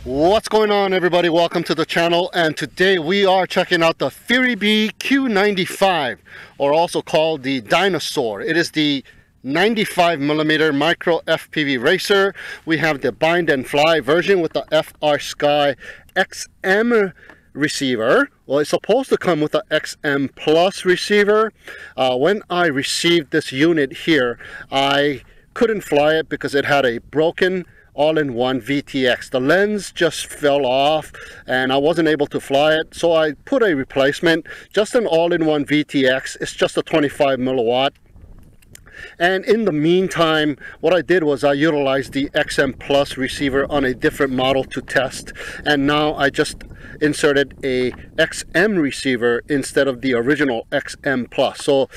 What's going on, everybody? Welcome to the channel, and today we are checking out the FuriBee Q95, or also called the Dinosaur. It is the 95mm micro FPV racer. We have the bind and fly version with the FrSky XM receiver. Well, it's supposed to come with the XM Plus receiver. When I received this unit here, I couldn't fly it because it had a broken all-in-one VTX. The lens just fell off and I wasn't able to fly it, so I put a replacement, just an all-in-one VTX. It's just a 25 milliwatt. And in the meantime, what I did was I utilized the XM Plus receiver on a different model to test, and now I just inserted a XM receiver instead of the original XM Plus. So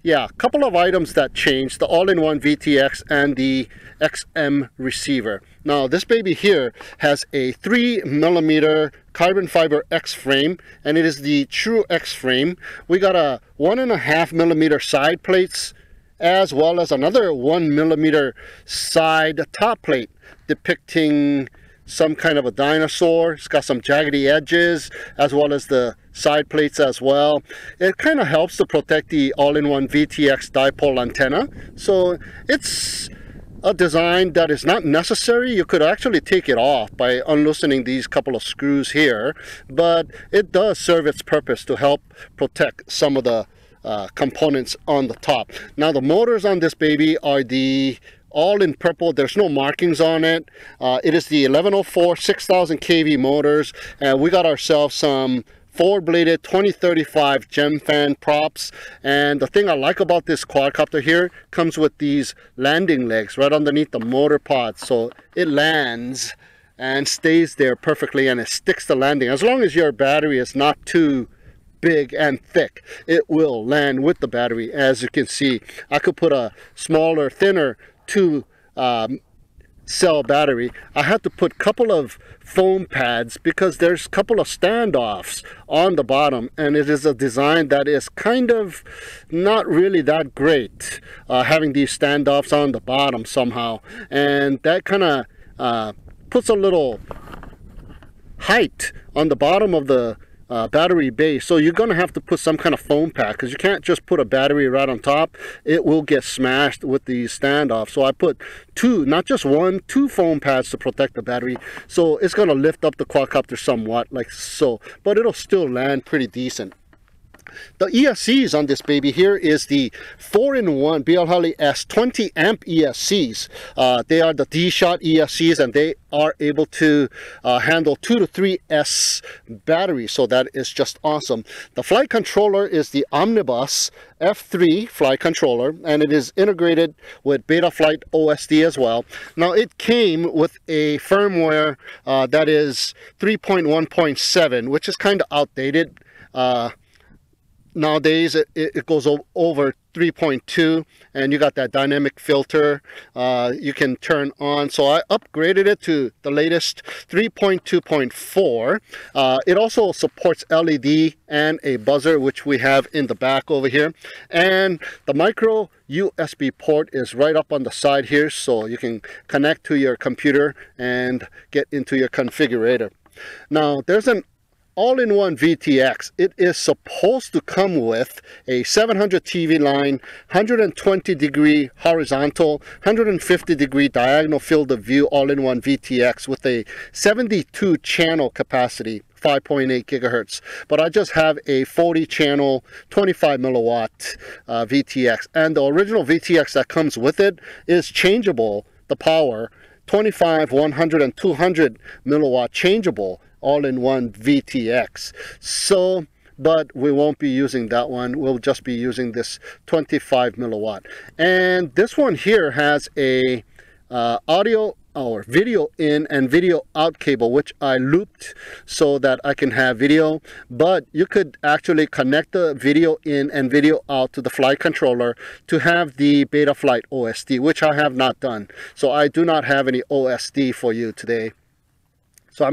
yeah, a couple of items that changed: the all-in-one VTX and the XM receiver. Now this baby here has a 3mm carbon fiber X frame, and it is the true X frame. We got a 1.5mm side plates, as well as another 1mm side top plate depicting some kind of a dinosaur. It's got some jaggedy edges, as well as the side plates as well. It kind of helps to protect the all-in-one VTX dipole antenna. So it's a design that is not necessary. You could actually take it off by unloosening these couple of screws here, but it does serve its purpose to help protect some of the components on the top. Now the motors on this baby are the all in purple. There's no markings on it. It is the 1104 6000 kV motors, and we got ourselves some four-bladed 2035 gem fan props. And the thing I like about this quadcopter here, comes with these landing legs right underneath the motor pod, so it lands and stays there perfectly, and it sticks the landing. As long as your battery is not too big and thick, it will land with the battery. As you can see, I could put a smaller, thinner 2 cell battery. I had to put a couple of foam pads because there's a couple of standoffs on the bottom, and it is a design that is kind of not really that great, having these standoffs on the bottom somehow, and that kind of puts a little height on the bottom of the battery base. So you're going to have to put some kind of foam pad, because you can't just put a battery right on top. It will get smashed with these standoffs. So I put two, not just one, two foam pads to protect the battery. So it's going to lift up the quadcopter somewhat, like so, but it'll still land pretty decent. The ESCs on this baby here is the 4-in-1 BL S 20 amp ESCs. They are the D-Shot ESCs, and they are able to handle 2 to 3 S batteries, so that is just awesome. The flight controller is the Omnibus F3 flight controller, and it is integrated with Betaflight OSD as well. Now it came with a firmware that is 3.1.7, which is kind of outdated. Nowadays it goes over 3.2, and you got that dynamic filter you can turn on. So I upgraded it to the latest 3.2.4. It also supports LED and a buzzer, which we have in the back over here, and the micro USB port is right up on the side here, so you can connect to your computer and get into your configurator. Now there's an all-in-one VTX. It is supposed to come with a 700 TV line, 120 degree horizontal, 150 degree diagonal field of view all-in-one VTX with a 72 channel capacity, 5.8 gigahertz. But I just have a 40 channel 25 milliwatt VTX, and the original VTX that comes with it is changeable, the power, 25, 100 and 200 milliwatt changeable all-in-one VTX. So, but we won't be using that one. We'll just be using this 25 milliwatt. And this one here has a audio or video in and video out cable, which I looped so that I can have video. But you could actually connect the video in and video out to the flight controller to have the Betaflight OSD, which I have not done. So I do not have any OSD for you today. So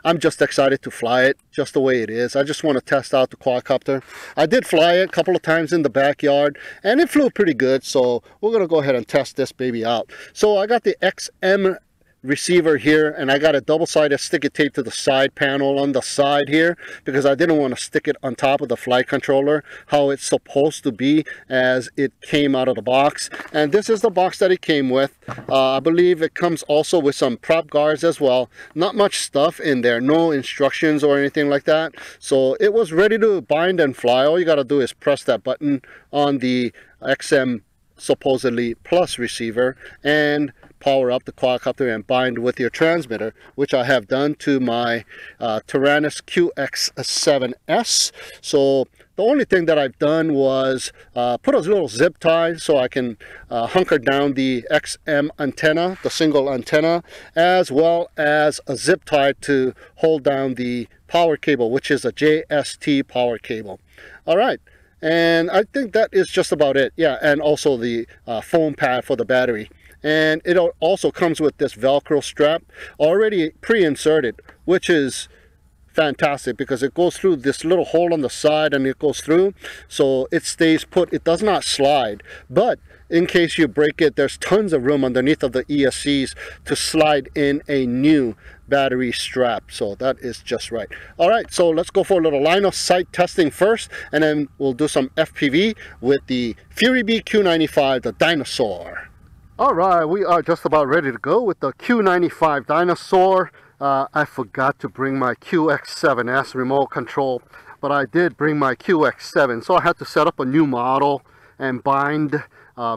I'm just excited to fly it just the way it is. I just want to test out the quadcopter. I did fly it a couple of times in the backyard, and it flew pretty good. So we're going to go ahead and test this baby out. So I got the XM receiver here, and I got a double-sided sticky tape to the side panel on the side here because I didn't want to stick it on top of the flight controller how it's supposed to be as it came out of the box. And this is the box that it came with. I believe it comes also with some prop guards as well. Not much stuff in there, no instructions or anything like that. So it was ready to bind and fly. All you got to do is press that button on the XM supposedly plus receiver and power up the quadcopter and bind with your transmitter, which I have done to my Tyrannus QX7S. So the only thing that I've done was put a little zip tie so I can hunker down the XM antenna, the single antenna, as well as a zip tie to hold down the power cable, which is a JST power cable. All right. And I think that is just about it. Yeah, and also the foam pad for the battery. And it also comes with this Velcro strap already pre-inserted, which is fantastic because it goes through this little hole on the side and it goes through, so it stays put. It does not slide, but in case you break it, there's tons of room underneath of the ESCs to slide in a new battery strap. So that is just right. All right, so let's go for a little line of sight testing first, and then we'll do some FPV with the FuriBee Q95, the Dinosaur. All right, we are just about ready to go with the Q95 Dinosaur. I forgot to bring my QX7S remote control, but I did bring my QX7, so I had to set up a new model and bind.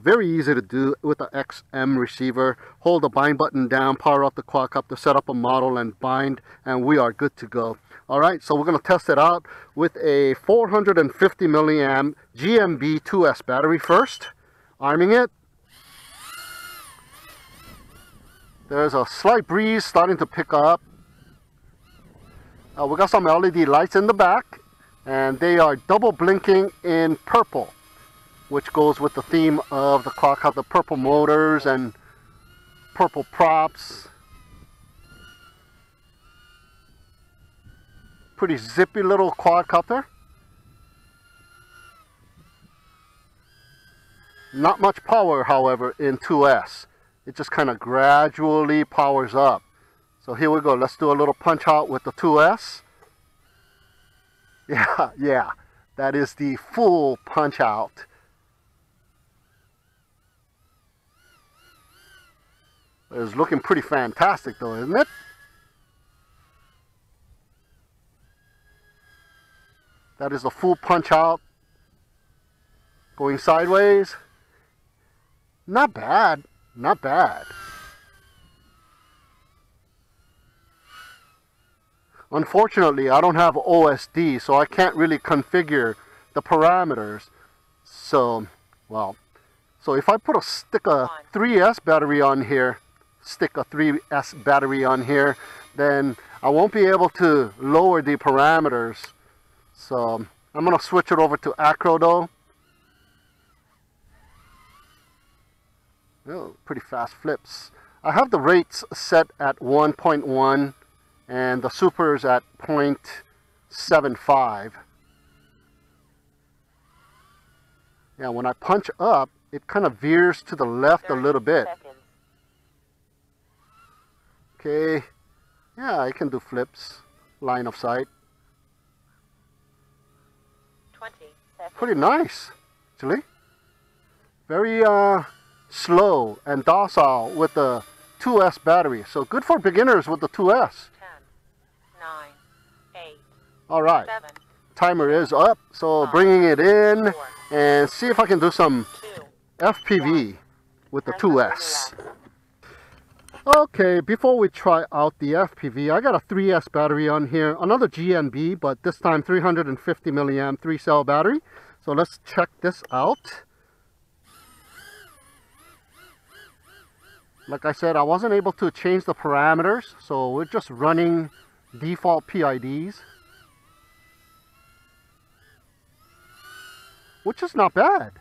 Very easy to do with the XM receiver. Hold the bind button down, power up the quadcopter, set up a model and bind, and we are good to go. All right, so we're going to test it out with a 450 milliamp GMB 2S battery first. Arming it. There's a slight breeze starting to pick up. We got some LED lights in the back, and they are double blinking in purple, which goes with the theme of the quadcopter, purple motors and purple props. Pretty zippy little quadcopter. Not much power, however, in 2S. It just kind of gradually powers up. So here we go. Let's do a little punch out with the 2S. Yeah, that is the full punch out. It's looking pretty fantastic though, isn't it? That is the full punch out. Going sideways. Not bad. Not bad. Unfortunately, I don't have OSD, so I can't really configure the parameters. So, well, so if I put stick a 3S battery on here, then I won't be able to lower the parameters. So I'm gonna switch it over to Acro though. Oh, pretty fast flips. I have the rates set at 1.1 and the supers at 0.75. Yeah, when I punch up, it kind of veers to the left a little bit. Okay, yeah, I can do flips, line of sight. 20 seconds. Pretty nice, actually. Very slow and docile with the 2S battery. So good for beginners with the 2S. 10, 9, 8. All right, 7, timer is up. So bringing it in and see if I can do some 2, FPV with the 2S. Okay, before we try out the FPV, I got a 3S battery on here, another GMB, but this time 350 milliamp 3-cell battery. So let's check this out. Like I said, I wasn't able to change the parameters, so we're just running default PIDs, which is not bad.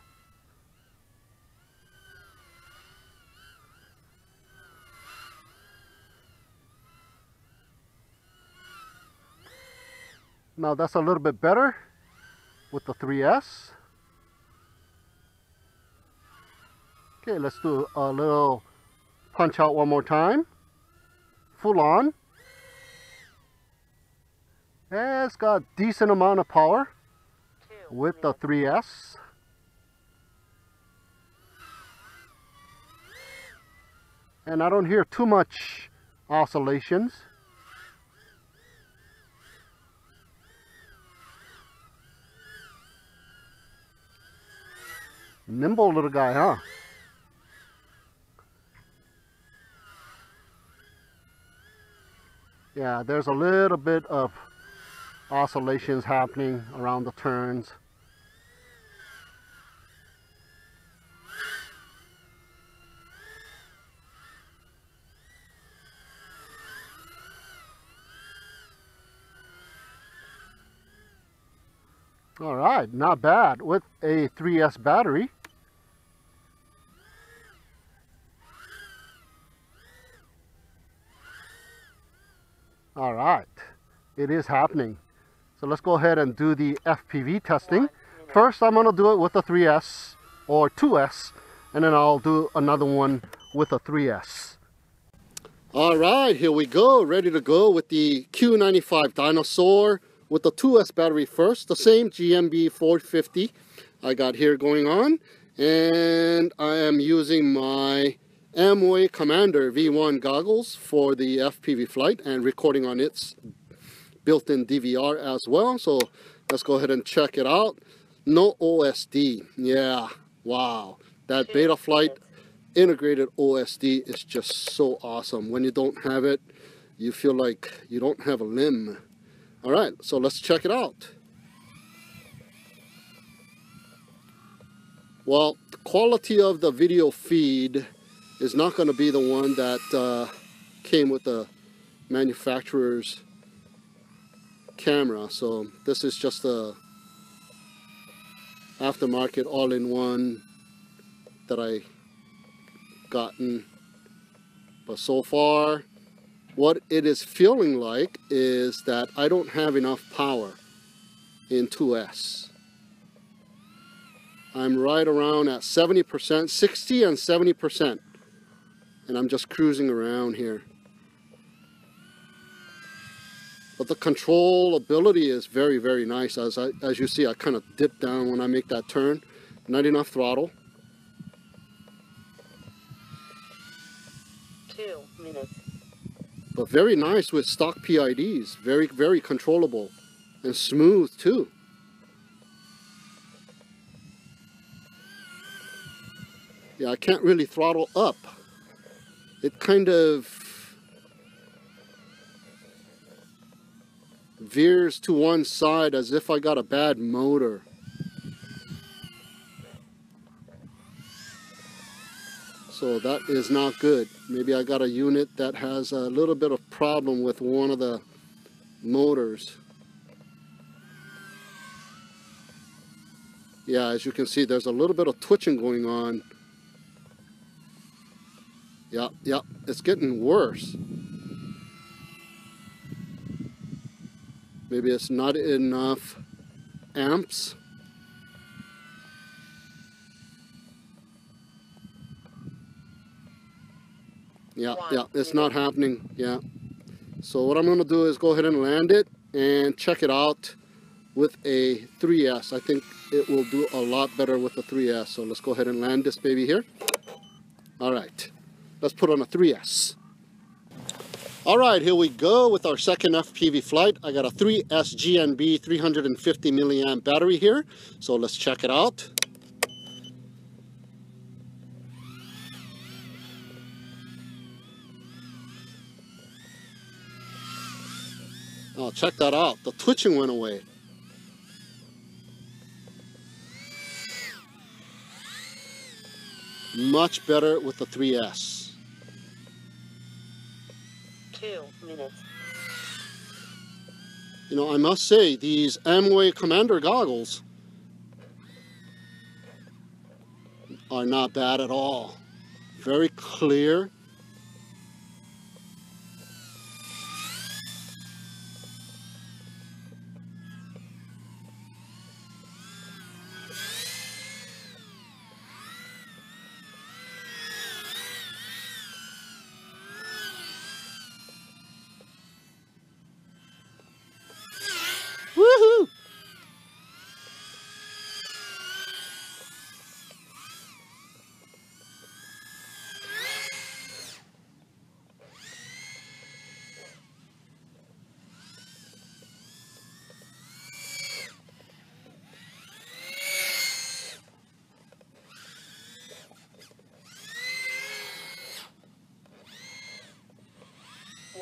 Now that's a little bit better with the 3S. Okay, let's do a little punch out one more time. full on. And it's got decent amount of power with the 3S. And I don't hear too much oscillations. Nimble little guy, huh? Yeah, there's a little bit of oscillations happening around the turns. All right, not bad with a 3S battery. All right, it is happening. So let's go ahead and do the FPV testing. First, I'm gonna do it with a 3S or 2S, and then I'll do another one with a 3S. All right, here we go, ready to go with the Q95 Dinosaur with the 2S battery first, the same GMB 450 I got here going on, and I am using my Amway Commander V1 goggles for the FPV flight and recording on its built-in DVR as well. So let's go ahead and check it out. No OSD. Yeah, wow. That Betaflight integrated OSD is just so awesome. When you don't have it, you feel like you don't have a limb. All right, so let's check it out. Well, the quality of the video feed is not going to be the one that came with the manufacturer's camera. So this is just a aftermarket all-in-one that I gotten. But so far, what it is feeling like is that I don't have enough power in 2S. I'm right around at 70%, 60 and 70%. And I'm just cruising around here. But the controllability is very, very nice. As you see, I kind of dip down when I make that turn. Not enough throttle. 2 minutes. But very nice with stock PIDs. Very, very controllable. And smooth too. Yeah, I can't really throttle up. It kind of veers to one side as if I got a bad motor. So that is not good. Maybe I got a unit that has a little bit of problem with one of the motors. Yeah, as you can see, there's a little bit of twitching going on. Yeah, it's getting worse. Maybe it's not enough amps. Yeah, it's not happening. Yeah. So what I'm going to do is go ahead and land it and check it out with a 3S. I think it will do a lot better with the 3S. So let's go ahead and land this baby here. All right. Let's put on a 3S. All right, here we go with our second FPV flight. I got a 3S GNB 350 milliamp battery here. So let's check it out. Oh, check that out. The twitching went away. Much better with the 3S. 2 minutes. You know, I must say, these Amway Commander goggles are not bad at all. Very clear.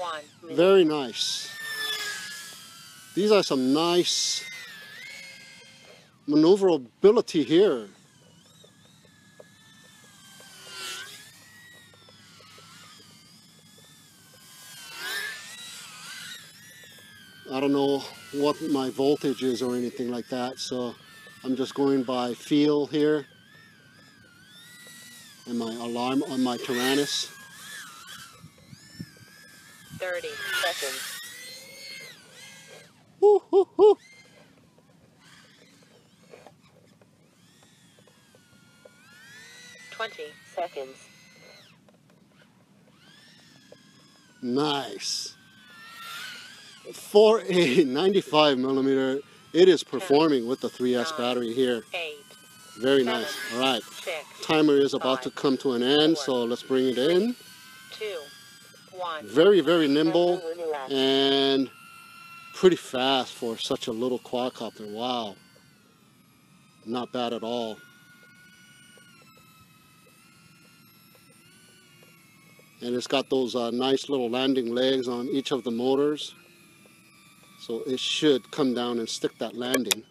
1 minute. Very nice. These are some nice maneuverability here. I don't know what my voltage is or anything like that, so I'm just going by feel here and my alarm on my Tyrannus. 30 seconds. Woo, woo, woo. 20 seconds. Nice. For a 95mm, it is performing with the 3S battery here. 8. Very nice. All right. 6. Timer is about to come to an end, so let's bring it in. 2. 1. Very, very nimble and pretty fast for such a little quadcopter. Wow. Not bad at all. And it's got those nice little landing legs on each of the motors. So it should come down and stick that landing.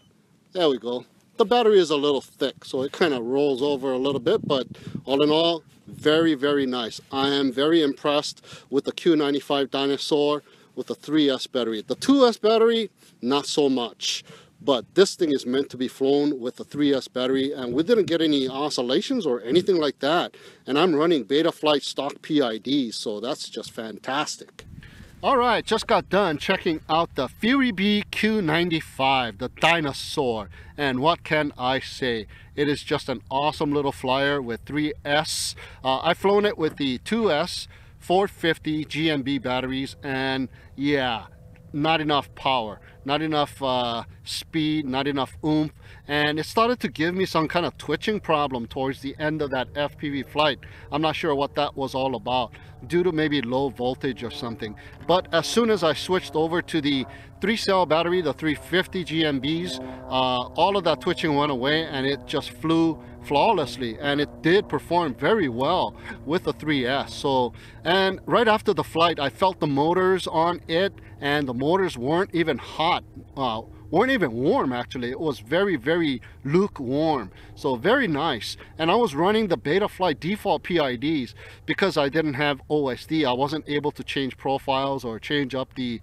There we go. The battery is a little thick, so it kind of rolls over a little bit, but all in all, very, very nice. I am very impressed with the Q95 Dinosaur with the 3S battery. The 2S battery, not so much. But this thing is meant to be flown with the 3S battery, and we didn't get any oscillations or anything like that. And I'm running Betaflight stock PIDs, so that's just fantastic. Alright, just got done checking out the FuriBee Q95, the Dinosaur. And what can I say? It is just an awesome little flyer with 3S. I've flown it with the 2S 450 GMB batteries, and yeah, not enough power, not enough speed, not enough oomph, and it started to give me some kind of twitching problem towards the end of that FPV flight. I'm not sure what that was all about, due to maybe low voltage or something. But as soon as I switched over to the 3-cell battery, the 350 GMBs, all of that twitching went away and it just flew flawlessly, and it did perform very well with the 3S. So, and right after the flight, I felt the motors on it, and the motors weren't even hot, weren't even warm actually. It was very, very lukewarm. So very nice. And I was running the Betaflight default PIDs because I didn't have OSD. I wasn't able to change profiles or change up the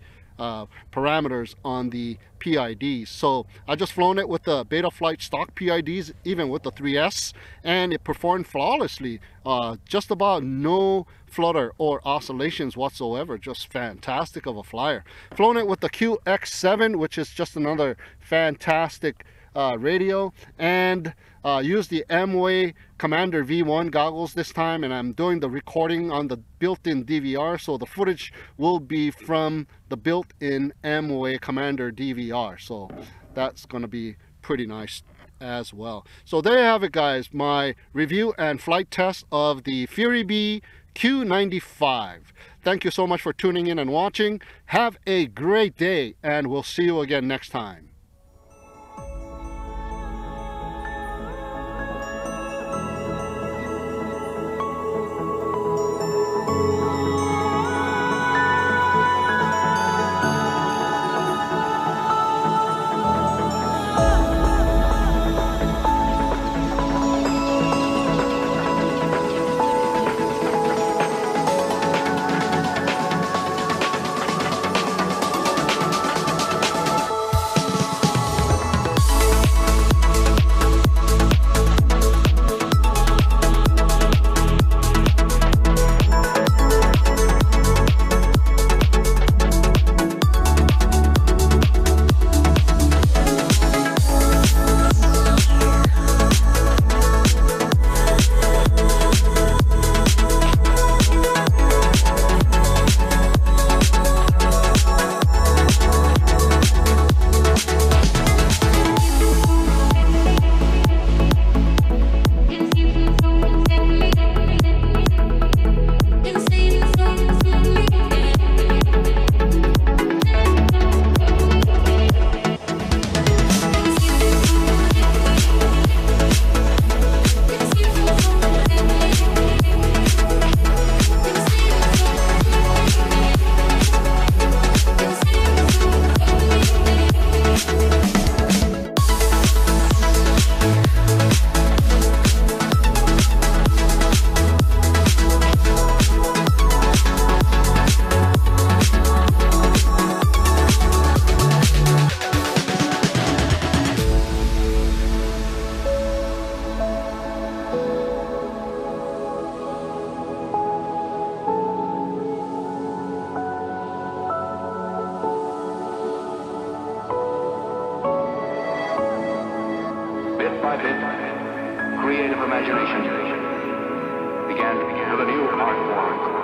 parameters on the PIDs. So I just flown it with the Betaflight stock PIDs, even with the 3S, and it performed flawlessly. Just about no flutter or oscillations whatsoever. Just fantastic of a flyer. Flown it with the QX7, which is just another fantastic radio, and used the M-Way Commander V1 goggles this time, and I'm doing the recording on the built-in DVR, so the footage will be from the built-in M-Way Commander DVR, so that's gonna be pretty nice as well. So there you have it, guys, my review and flight test of the FuriBee Q95. Thank you so much for tuning in and watching. Have a great day, and we'll see you again next time. imagination began with a new art form.